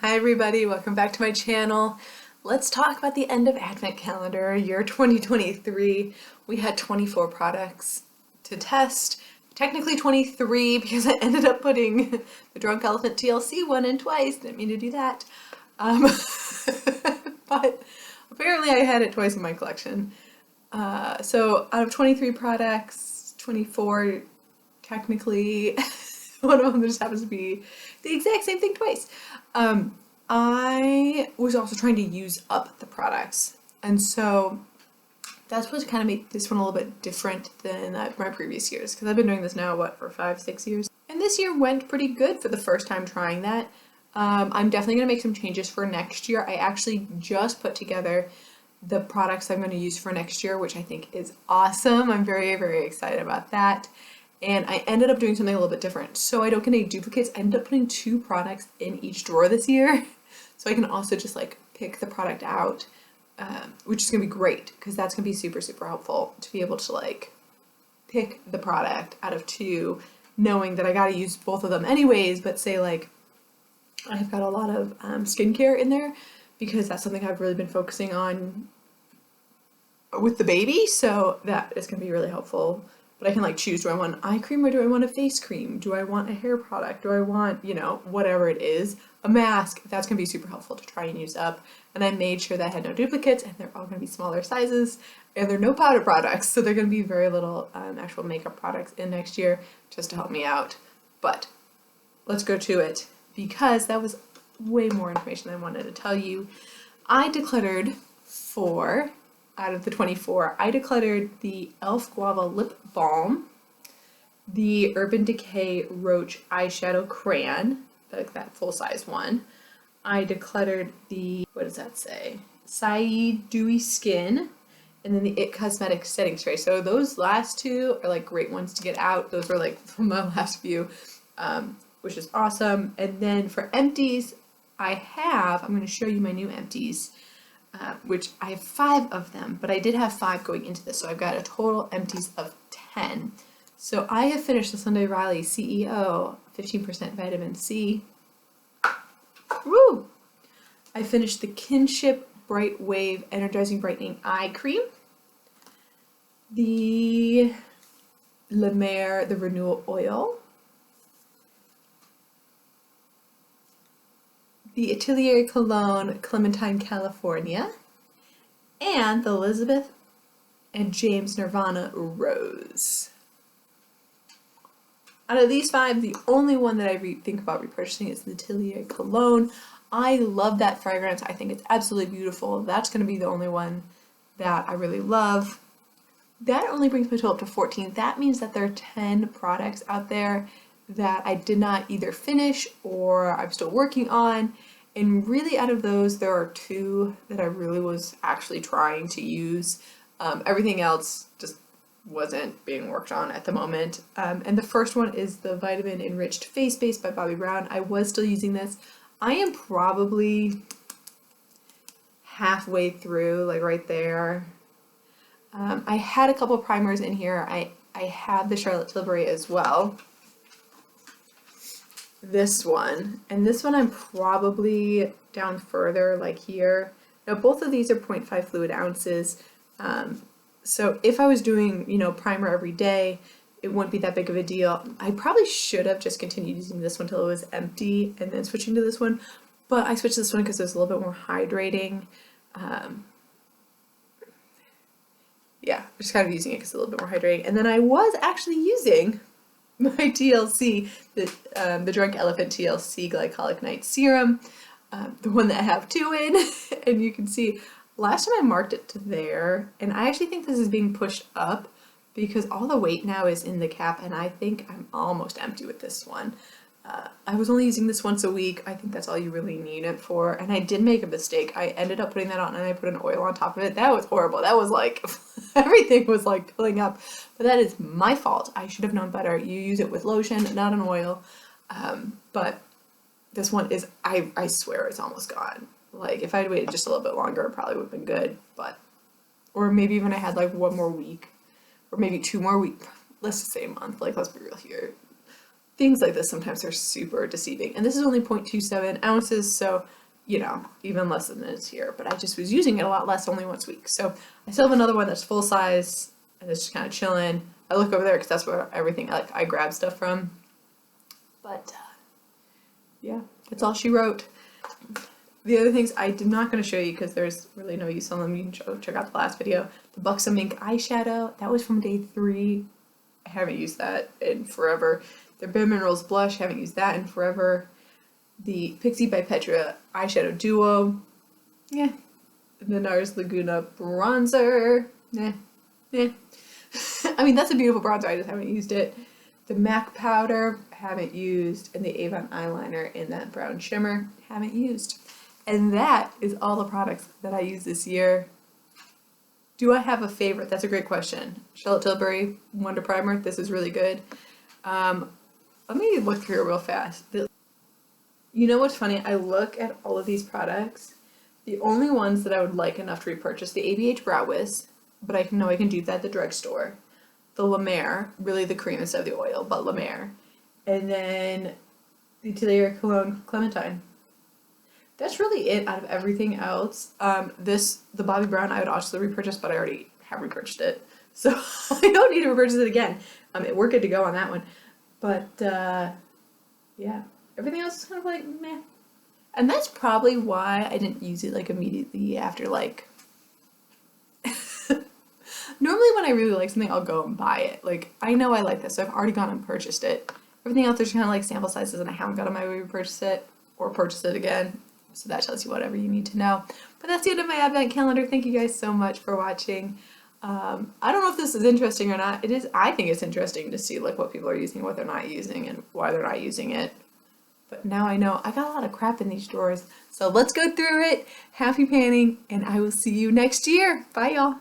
Hi everybody, welcome back to my channel. Let's talk about the end of Advent calendar, year 2023. We had 24 products to test. Technically 23 because I ended up putting the Drunk Elephant TLC one in twice. Didn't mean to do that. But apparently I had it twice in my collection. So out of 23 products, 24 technically, one of them just happens to be the exact same thing twice. I was also trying to use up the products, and so that's what kind of made this one a little bit different than my previous years, because I've been doing this now, what, for 5-6 years? And this year went pretty good for the first time trying that. I'm definitely going to make some changes for next year. I actually just put together the products I'm going to use for next year, which I think is awesome. I'm very, very excited about that. And I ended up doing something a little bit different. So I don't get any duplicates. I ended up putting 2 products in each drawer this year. So I can also just like pick the product out, which is going to be great because that's going to be super, super helpful to be able to like pick the product out of 2, knowing that I got to use both of them anyways, but say like I've got a lot of skincare in there because that's something I've really been focusing on with the baby. So that is going to be really helpful. But I can like choose, do I want eye cream or do I want a face cream? Do I want a hair product? Do I want, whatever it is, a mask? That's going to be super helpful to try and use up. And I made sure that I had no duplicates and they're all going to be smaller sizes and they're no powder products. So they're going to be very little actual makeup products in next year just to help me out. But let's go to it because that was way more information than I wanted to tell you. I decluttered 4 out of the 24. I decluttered the e.l.f. Guava Lip Balm, the Urban Decay Roach Eyeshadow Crayon, like that full-size one. I decluttered the, what does that say? Saïd Dewy Skin, and then the IT Cosmetics Setting Spray. So those last 2 are like great ones to get out. Those were like from my last few, which is awesome. And then for empties, I'm going to show you my new empties. Which I have 5 of them, but I did have 5 going into this, so I've got a total empties of 10. So I have finished the Sunday Riley CEO 15% vitamin C. Woo! I finished the Kinship Bright Wave Energizing Brightening Eye Cream. The La Mer, the Renewal Oil. The Atelier Cologne Clementine California, and the Elizabeth and James Nirvana Rose. Out of these 5, the only one that I think about repurchasing is the Atelier Cologne. I love that fragrance. I think it's absolutely beautiful. That's going to be the only one that I really love. That only brings my total up to 14. That means that there are 10 products out there that I did not either finish or I'm still working on. And really out of those, there are 2 that I really was actually trying to use. Everything else just wasn't being worked on at the moment. And the first one is the Vitamin Enriched Face Base by Bobbi Brown. I was still using this. I am probably halfway through, like right there. I had a couple primers in here. I have the Charlotte Tilbury as well. This one, and this one I'm probably down further, like here. Now both of these are 0.5 fluid ounces. So if I was doing, primer every day, it wouldn't be that big of a deal. I probably should have just continued using this one until it was empty and then switching to this one. But I switched to this one because it was a little bit more hydrating. Yeah, just kind of using it because it's a little bit more hydrating. And then I was actually using my TLC, the Drunk Elephant TLC Glycolic Night Serum, the one that I have 2 in, and you can see last time I marked it to there, and I actually think this is being pushed up because all the weight now is in the cap, and I think I'm almost empty with this one. I was only using this once a week. I think that's all you really need it for, and I did make a mistake. I ended up putting that on and I put an oil on top of it. That was horrible. That was like, everything was like filling up, but that is my fault. I should have known better. You use it with lotion, not an oil, but this one is, I swear it's almost gone. Like, if I had waited just a little bit longer, it probably would have been good, but, or maybe even I had like 1 more week, or maybe 2 more weeks, let's just say a month, like, let's be real here. things like this sometimes are super deceiving. And this is only 0.27 ounces, so, you know, even less than this here. But I just was using it a lot less, only once a week. So I still have another one that's full size, and it's just kind of chilling. I look over there because that's where everything, like, I grab stuff from. But, yeah, that's all she wrote. The other things I'm not going to show you because there's really no use on them. You can check out the last video. The Buxom Ink eyeshadow, that was from day 3. I haven't used that in forever. The Bare Minerals blush, haven't used that in forever. The Pixi by Petra eyeshadow duo, yeah. The NARS Laguna bronzer, yeah. I mean, that's a beautiful bronzer, I just haven't used it. The MAC powder, haven't used, and the Avon eyeliner in that brown shimmer, haven't used. And that is all the products that I used this year. Do I have a favorite? That's a great question. Charlotte Tilbury Wonder Primer, this is really good. Let me look through it real fast. You know what's funny? I look at all of these products. The only ones that I would like enough to repurchase, the ABH Brow Wiz, but I know I can do that at the drugstore. The La Mer, really the cream instead of the oil, but La Mer. And then the Atelier Cologne Clementine. That's really it out of everything else. The Bobbi Brown I would also repurchase, but I already have repurchased it. So I don't need to repurchase it again. We're good to go on that one. But, yeah. Everything else is kind of like, meh. And that's probably why I didn't use it, like, immediately after, like... Normally when I really like something, I'll go and buy it. Like, I know I like this, so I've already gone and purchased it. Everything else, there's kind of, like, sample sizes, and I haven't got on my way to purchase it, or purchase it again. So that tells you whatever you need to know. But that's the end of my advent calendar. Thank you guys so much for watching. I don't know if this is interesting or not. It is. I think it's interesting to see, like, what people are using, what they're not using, and why they're not using it. But now I know I got a lot of crap in these drawers. So let's go through it. Happy panning, and I will see you next year. Bye, y'all.